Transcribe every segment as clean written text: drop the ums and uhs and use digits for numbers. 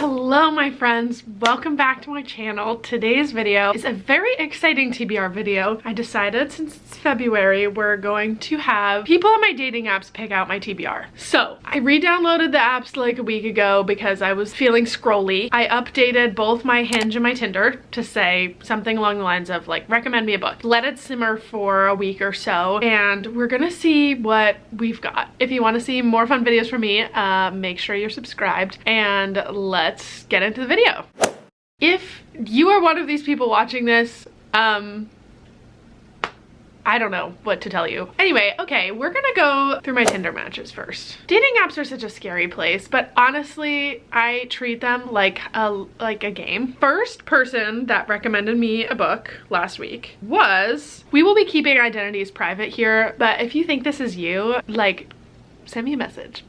Hello my friends, welcome back to my channel. Today's video is a very exciting TBR video. I decided since it's February, we're going to have people on my dating apps pick out my TBR. So I re-downloaded the apps like a week ago because I was feeling scrolly. I updated both my Hinge and my Tinder to say something along the lines of like, recommend me a book. Let it simmer for a week or so and we're gonna see what we've got. If you want to see more fun videos from me, make sure you're subscribed and let's get into the video. If you are one of these people watching this, I don't know what to tell you. Anyway, okay, we're gonna go through my Tinder matches first. Dating apps are such a scary place, but honestly, I treat them like a game. First person that recommended me a book last week was, we will be keeping identities private here, but if you think this is you, like, send me a message.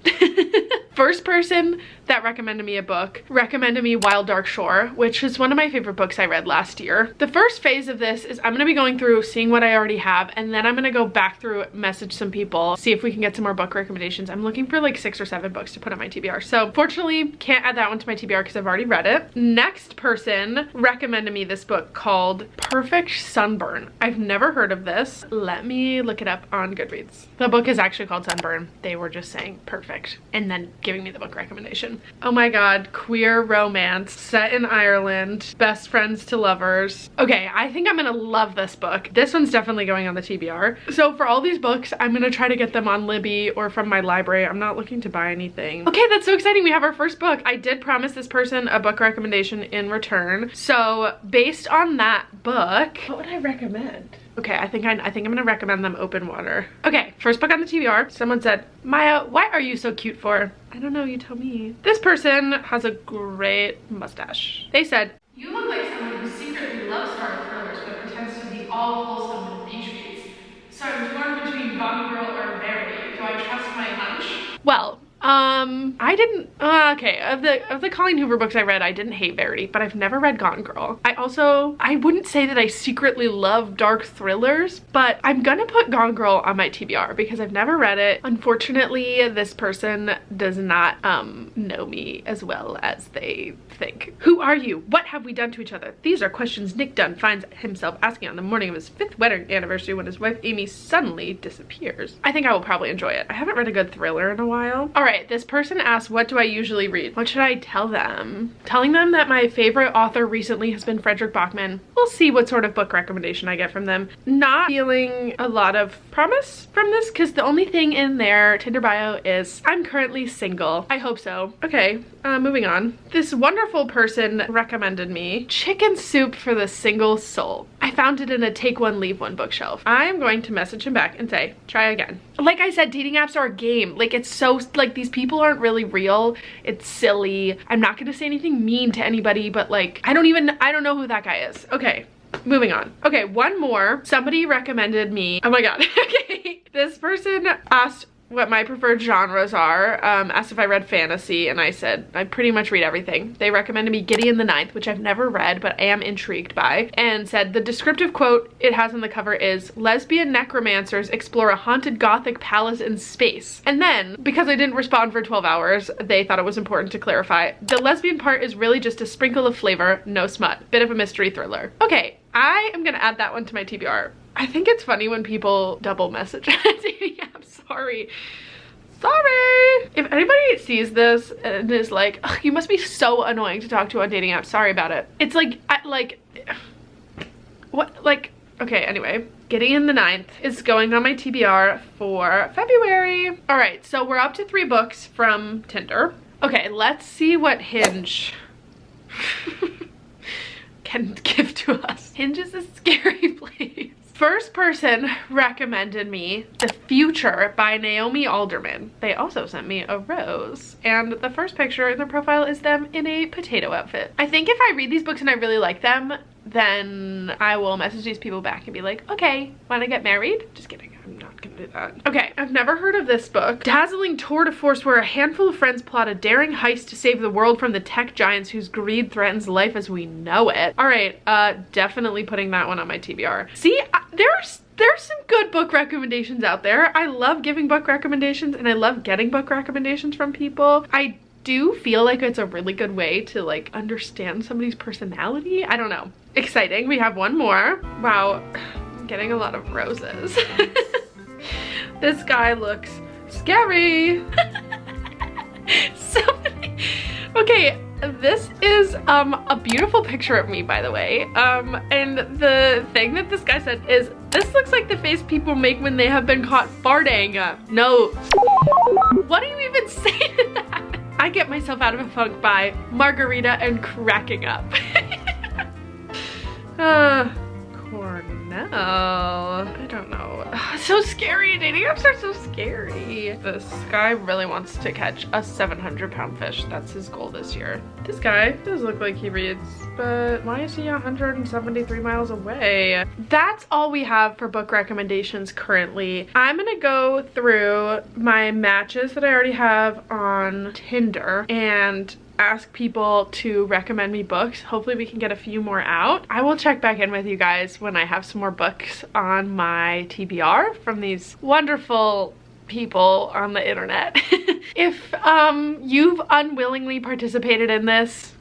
First person that recommended me a book recommended me Wild Dark Shore, which is one of my favorite books I read last year. The first phase of this is I'm gonna be going through, seeing what I already have, and then I'm gonna go back through, message some people, see if we can get some more book recommendations. I'm looking for like 6 or 7 books to put on my TBR. So fortunately, can't add that one to my TBR because I've already read it. Next person recommended me this book called Perfect Sunburn. I've never heard of this. Let me look it up on Goodreads. The book is actually called Sunburn. They were just saying perfect and then giving me the book recommendation. Oh my god, queer romance set in Ireland, best friends to lovers. Okay, I think I'm gonna love this book. This one's definitely going on the TBR. So for all these books, I'm gonna try to get them on Libby or from my library. I'm not looking to buy anything. Okay, that's so exciting. We have our first book. I did promise this person a book recommendation in return. So based on that book, what would I recommend? Okay, I think I'm gonna recommend them Open Water. Okay, first book on the TBR. Someone said, Maya, why are you so cute for? I don't know, you tell me. This person has a great mustache. They said, you look like someone who secretly loves dark thrillers but pretends to be all wholesome with beach reads. So I'm torn between Gone Girl or Verity. Do I trust my hunch? Well, I didn't, okay, of the Colleen Hoover books I read, I didn't hate Verity, but I've never read Gone Girl. I wouldn't say that I secretly love dark thrillers, but I'm gonna put Gone Girl on my TBR because I've never read it. Unfortunately, this person does not know me as well as they think. Who are you? What have we done to each other? These are questions Nick Dunn finds himself asking on the morning of his 5th wedding anniversary when his wife Amy suddenly disappears. I think I will probably enjoy it. I haven't read a good thriller in a while. All right, this person asked, what do I usually read? What should I tell them? Telling them that my favorite author recently has been Frederick Bachman. We'll see what sort of book recommendation I get from them. Not feeling a lot of promise from this because the only thing in their Tinder bio is, I'm currently single. I hope so. Okay, moving on. This wonderful person recommended me Chicken Soup for the Single Soul. I found it in a take one, leave one bookshelf. I am going to message him back and say, try again. Like I said, dating apps are a game. Like, it's so, like, these people aren't really real. It's silly. I'm not gonna say anything mean to anybody, but like, I don't know who that guy is. Okay, moving on. Okay, one more. Somebody recommended me, oh my god, okay. This person asked what my preferred genres are, asked if I read fantasy, and I said I pretty much read everything. They recommended me Gideon the Ninth, which I've never read but am intrigued by, and said the descriptive quote it has on the cover is, lesbian necromancers explore a haunted gothic palace in space. And then, because I didn't respond for 12 hours, they thought it was important to clarify, the lesbian part is really just a sprinkle of flavor, no smut. Bit of a mystery thriller. Okay, I am gonna add that one to my TBR. I think it's funny when people double message. I'm sorry. Sorry. If anybody sees this and is like, you must be so annoying to talk to on dating apps, sorry about it. It's like, okay, anyway. Gideon the Ninth is going on my TBR for February. All right, so we're up to 3 books from Tinder. Okay, let's see what Hinge can give to us. Hinge is a scary place. First person recommended me The Future by Naomi Alderman. They also sent me a rose, and the first picture in their profile is them in a potato outfit. I think if I read these books and I really like them, then I will message these people back and be like, okay, wanna get married? Just kidding, I'm not gonna do that. Okay, I've never heard of this book. Dazzling tour de force where a handful of friends plot a daring heist to save the world from the tech giants whose greed threatens life as we know it. All right, definitely putting that one on my TBR. See, there's some good book recommendations out there. I love giving book recommendations and I love getting book recommendations from people. I do feel like it's a really good way to like understand somebody's personality. I don't know. Exciting. We have one more. Wow, I'm getting a lot of roses. This guy looks scary. So many. Okay, this is a beautiful picture of me, by the way. And the thing that this guy said is, this looks like the face people make when they have been caught farting. No. What do you even say to that? I get myself out of a funk by margarita and cracking up. Cornell. I don't know. So scary. Dating apps are so scary. This guy really wants to catch a 700-pound fish. That's his goal this year. This guy does look like he reads, but why is he 173 miles away? That's all we have for book recommendations currently. I'm gonna go through my matches that I already have on Tinder and ask people to recommend me books. Hopefully we can get a few more out. I will check back in with you guys when I have some more books on my TBR from these wonderful people on the internet. If you've unwillingly participated in this,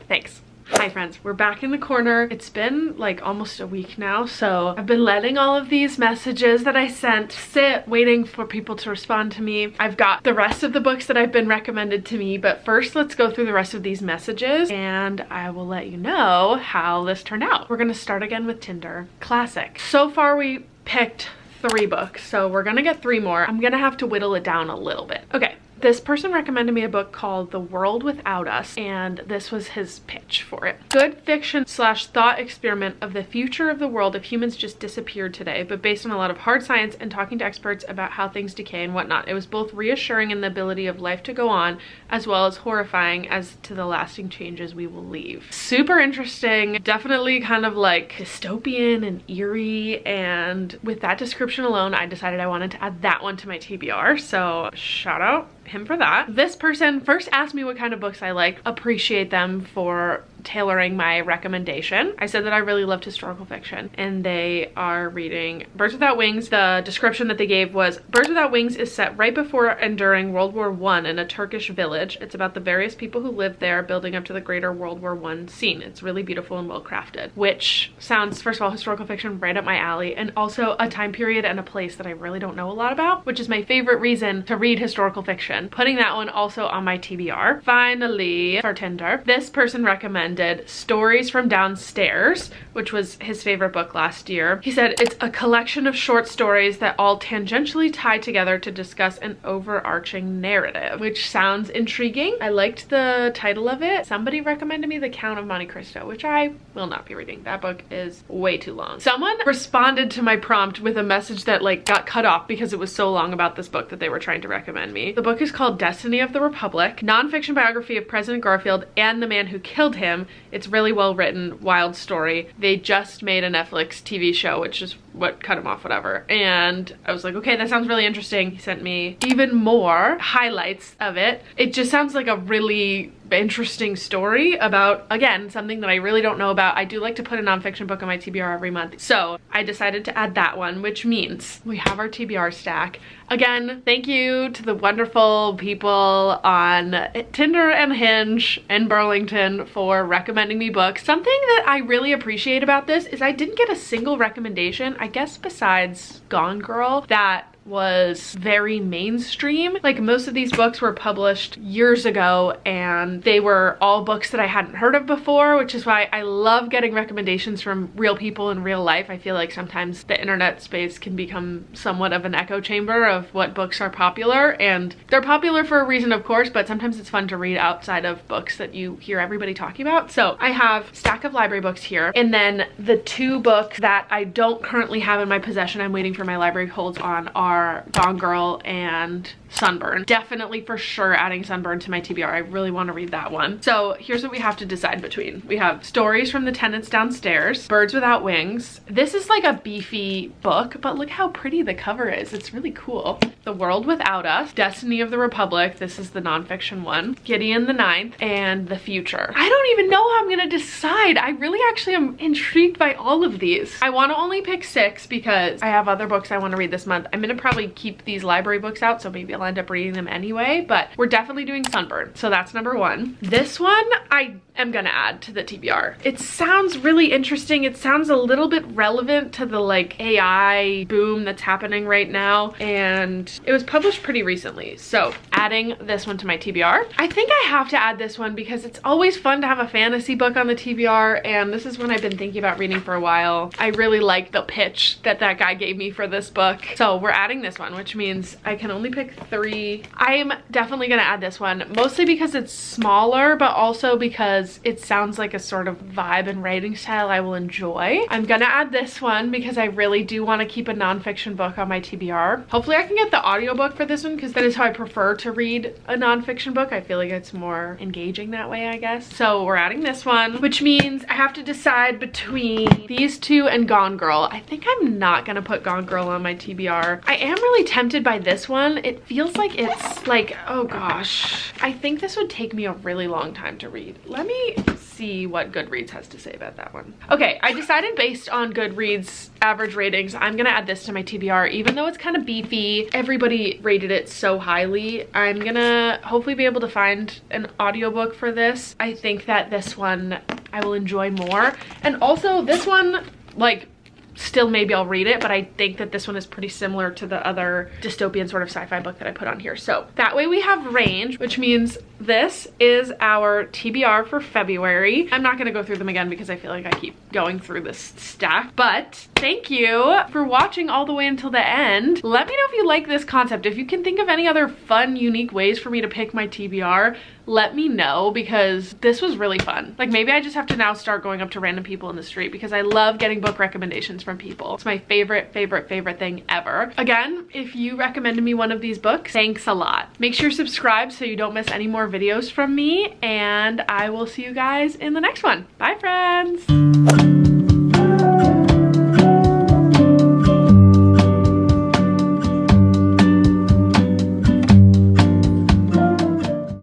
thanks. Hi friends, we're back in the corner. It's been like almost a week now, so I've been letting all of these messages that I sent sit, waiting for people to respond to me. I've got the rest of the books that have been recommended to me, but first let's go through the rest of these messages and I will let you know how this turned out. We're gonna start again with Tinder. Classic. So far we picked 3 books, so we're gonna get 3 more. I'm gonna have to whittle it down a little bit. Okay. This person recommended me a book called The World Without Us, and this was his pitch for it. Good fiction / thought experiment of the future of the world if humans just disappeared today, but based on a lot of hard science and talking to experts about how things decay and whatnot. It was both reassuring in the ability of life to go on, as well as horrifying as to the lasting changes we will leave. Super interesting, definitely kind of like dystopian and eerie, and with that description alone, I decided I wanted to add that one to my TBR, so shout out him for that. This person first asked me what kind of books I like. Appreciate them for tailoring my recommendation. I said that I really loved historical fiction, and they are reading Birds Without Wings. The description that they gave was, Birds Without Wings is set right before and during World War I in a Turkish village. It's about the various people who lived there building up to the greater World War I scene. It's really beautiful and well crafted, which sounds, first of all, historical fiction right up my alley, and also a time period and a place that I really don't know a lot about, which is my favorite reason to read historical fiction. Putting that one also on my TBR. Finally, for Tinder, this person recommended Stories from Downstairs, which was his favorite book last year. He said it's a collection of short stories that all tangentially tie together to discuss an overarching narrative, which sounds intriguing. I liked the title of it. Somebody recommended me The Count of Monte Cristo, which I will not be reading. That book is way too long. Someone responded to my prompt with a message that like got cut off because it was so long about this book that they were trying to recommend me. The book is called Destiny of the Republic, nonfiction biography of President Garfield and the man who killed him. It's really well written, wild story. They just made a Netflix TV show, which is what cut him off, whatever. And I was like, okay, that sounds really interesting. He sent me even more highlights of it. It just sounds like a really interesting story about, again, something that I really don't know about. I do like to put a nonfiction book on my TBR every month, so I decided to add that one, which means we have our TBR stack. Again, thank you to the wonderful people on Tinder and Hinge in Burlington for recommending me books. Something that I really appreciate about this is I didn't get a single recommendation, I guess besides Gone Girl, that was very mainstream. Like, most of these books were published years ago and they were all books that I hadn't heard of before, which is why I love getting recommendations from real people in real life. I feel like sometimes the internet space can become somewhat of an echo chamber of what books are popular, and they're popular for a reason, of course, but sometimes it's fun to read outside of books that you hear everybody talking about. So I have a stack of library books here, and then the 2 books that I don't currently have in my possession, I'm waiting for my library holds on, are Gone Girl and Sunburn. Definitely for sure adding Sunburn to my TBR. I really want to read that one. So here's what we have to decide between. We have Stories from the Tenants Downstairs, Birds Without Wings. This is like a beefy book, but look how pretty the cover is. It's really cool. The World Without Us, Destiny of the Republic. This is the nonfiction one. Gideon the Ninth, and The Future. I don't even know how I'm gonna decide. I really actually am intrigued by all of these. I want to only pick 6 because I have other books I want to read this month. I'm in a probably keep these library books out, so maybe I'll end up reading them anyway, but we're definitely doing Sunburn. So that's number 1. This one I am gonna add to the TBR. It sounds really interesting. It sounds a little bit relevant to the like AI boom that's happening right now, and it was published pretty recently. So adding this one to my TBR. I think I have to add this one because it's always fun to have a fantasy book on the TBR, and this is one I've been thinking about reading for a while. I really like the pitch that guy gave me for this book. So we're adding this one, which means I can only pick 3. I'm definitely gonna add this one, mostly because it's smaller, but also because it sounds like a sort of vibe and writing style I will enjoy. I'm gonna add this one because I really do want to keep a nonfiction book on my TBR. Hopefully I can get the audiobook for this one because that is how I prefer to read a nonfiction book. I feel like it's more engaging that way, I guess. So we're adding this one, which means I have to decide between these 2 and Gone Girl. I think I'm not gonna put Gone Girl on my TBR. I am really tempted by this one. It feels like it's like, oh gosh, I think this would take me a really long time to read. Let me see what Goodreads has to say about that one. Okay, I decided based on Goodreads average ratings, I'm gonna add this to my TBR, even though it's kind of beefy. Everybody rated it so highly. I'm gonna hopefully be able to find an audiobook for this. I think that this one I will enjoy more. And also this one, like, still maybe I'll read it, but I think that this one is pretty similar to the other dystopian sort of sci-fi book that I put on here. So that way we have range, which means this is our TBR for February. I'm not gonna go through them again because I feel like I keep going through this stack, but thank you for watching all the way until the end. Let me know if you like this concept. If you can think of any other fun, unique ways for me to pick my TBR, let me know because this was really fun. Like maybe I just have to now start going up to random people in the street because I love getting book recommendations from people. It's my favorite thing ever. Again, if you recommended me one of these books, thanks a lot. Make sure you're subscribed so you don't miss any more videos from me, and I will see you guys in the next one. Bye friends.